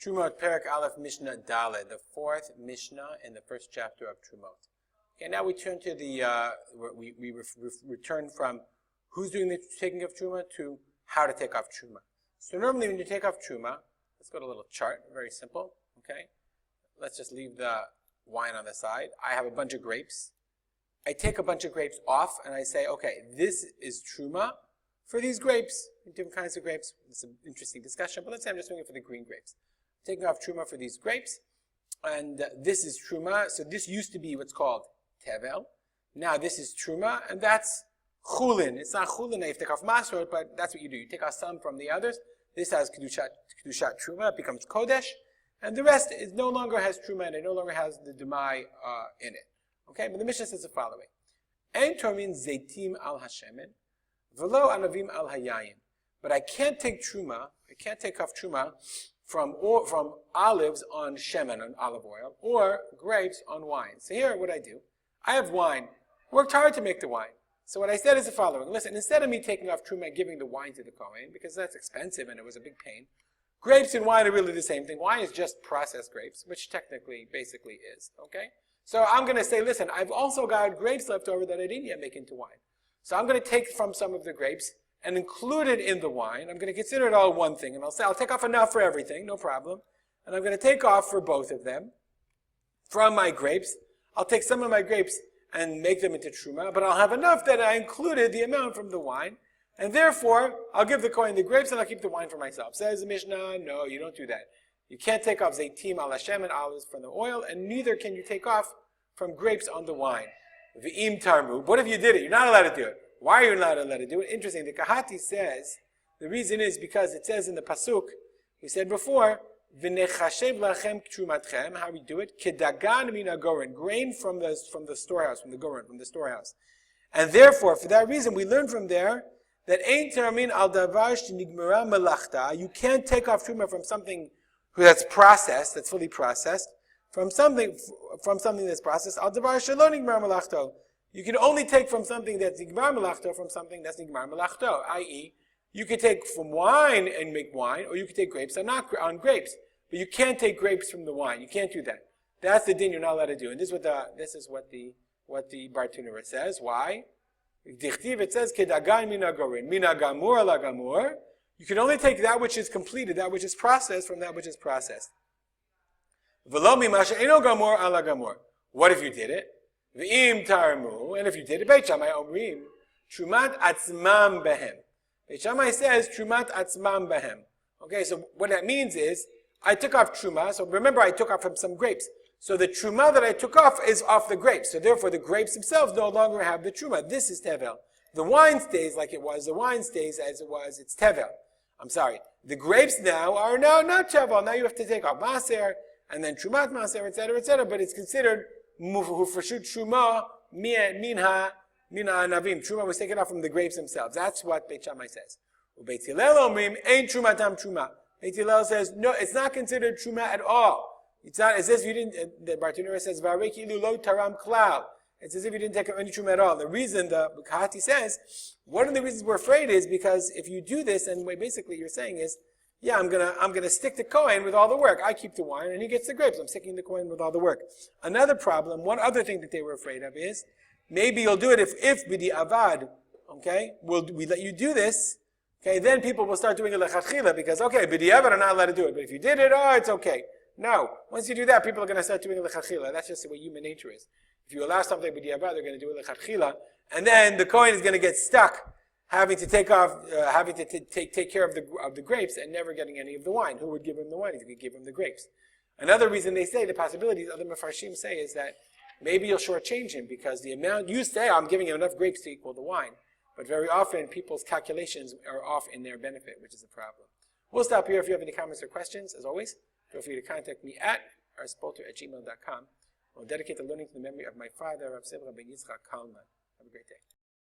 Terumot Perek Aleph Mishnah Daled, the fourth Mishnah in the first chapter of Terumot. Okay, now we turn to the we return from who's doing the taking of Terumah to how to take off Terumah. So normally when you take off Terumah, let's go to a little chart, very simple. Okay, let's just leave the wine on the side. I have a bunch of grapes. I take a bunch of grapes off and I say, okay, this is Terumah for these grapes, different kinds of grapes. It's an interesting discussion, but let's say I'm just doing it for the green grapes. I'm taking off Terumah for these grapes, and this is Terumah. So this used to be what's called Tevel. Now this is Terumah, and that's Chulin. It's not Chulin, you take off Masrot, but that's what you do. You take off some from the others. This has Kedushat Terumah, it becomes Kodesh, and the rest is no longer has Terumah, and it no longer has the Dumai in it. Okay, but the Mishnah says the following: Ein Tormin Zeitim al Hashemen, Velo Anavim al Hayayim. But I can't take Terumah, I can't take off Terumah from olives on shemen, on olive oil, or grapes on wine. So here, what I do, I have wine, worked hard to make the wine. So what I said is the following: listen, instead of me taking off Terumah and giving the wine to the Kohen, because that's expensive and it was a big pain, grapes and wine are really the same thing. Wine is just processed grapes, which technically, basically is, okay? So I'm going to say, listen, I've also got grapes left over that I didn't yet make into wine. So I'm going to take from some of the grapes and include it in the wine. I'm going to consider it all one thing, and I'll say I'll take off enough for everything, no problem. And I'm going to take off for both of them from my grapes. I'll take some of my grapes and make them into Terumah, but I'll have enough that I included the amount from the wine, and therefore I'll give the Kohen the grapes and I'll keep the wine for myself. Says the Mishnah, no, you don't do that. You can't take off Zaitim al Hashem and olives from the oil, and neither can you take off from grapes on the wine. V'im tarmu. What if you did it? You're not allowed to do it. Why are you not allowed to do it? Interesting. The Kahati says the reason is because it says in the pasuk we said before, v'nechashev lachem trumatchem. How we do it? Kedagan min hagoren, grain from the storehouse, from the goren, from the storehouse. And therefore, for that reason, we learn from there that ein teramin al davar shenigmara melachta. You can't take off truma from something that's processed, that's fully processed, from something that's processed. Al davar shelo nigmar melachto. You can only take from something that's nigmar melachto from something that's nigmar melachto. I.e., you could take from wine and make wine, or you could take grapes on grapes. But you can't take grapes from the wine. You can't do that. That's the din you're not allowed to do. And this is what the Bartunera says. Why? It says kedagan min hagorin, min hagamur ala gamur. You can only take that which is completed, that which is processed, from that which is processed. V'lo mimasha eno gamur ala gamur. What if you did it? V'im tarmu. And if you did it, Beit Shammai omrim trumat atzmam behem. Beit Shammai says trumat atzmam behem. Okay, so what that means is I took off truma. So remember, I took off from some grapes. So the truma that I took off is off the grapes. So therefore, the grapes themselves no longer have the truma. This is tevel. The wine stays like it was. The wine stays as it was. It's tevel. I'm sorry. The grapes now are not tevel. Now you have to take off maser and then trumat maser, etc., etc. But it's considered mufreshut truma minha navim. Truma was taken off from the grapes themselves. That's what Beit Shammai says. Beit Hillel omrim ein trumatam truma. Beit Hillel says no, it's not considered truma at all. It's not. It says you didn't. The Bartunera says vareki lo taram klal. It's as if you didn't take any truma at all. The reason the Kahati says one of the reasons we're afraid is because if you do this, and what basically you're saying is, yeah, I'm gonna stick the Kohen with all the work. I keep the wine and he gets the grapes. I'm sticking the Kohen with all the work. Another problem, one other thing that they were afraid of is maybe you'll do it if b'di avad. Okay, we let you do this. Okay, then people will start doing it lechatchila because okay, b'di avad are not allowed to do it, but if you did it, it's okay. No, once you do that, people are going to start doing it lechatchila. That's just the way human nature is. If you allow something b'di avad, they're going to do it lechatchila, and then the Kohen is going to get stuck having to take care of the grapes and never getting any of the wine. Who would give him the wine? He could give him the grapes. Another reason they say, the possibilities other Mefarshim say, is that maybe you'll shortchange him because the amount you say, I'm giving him enough grapes to equal the wine. But very often people's calculations are off in their benefit, which is a problem. We'll stop here. If you have any comments or questions, as always, feel free to contact me at arspoter@gmail.com. I'll dedicate the learning to the memory of my father, Rav Sibra ben Yitzchak Kalman. Have a great day.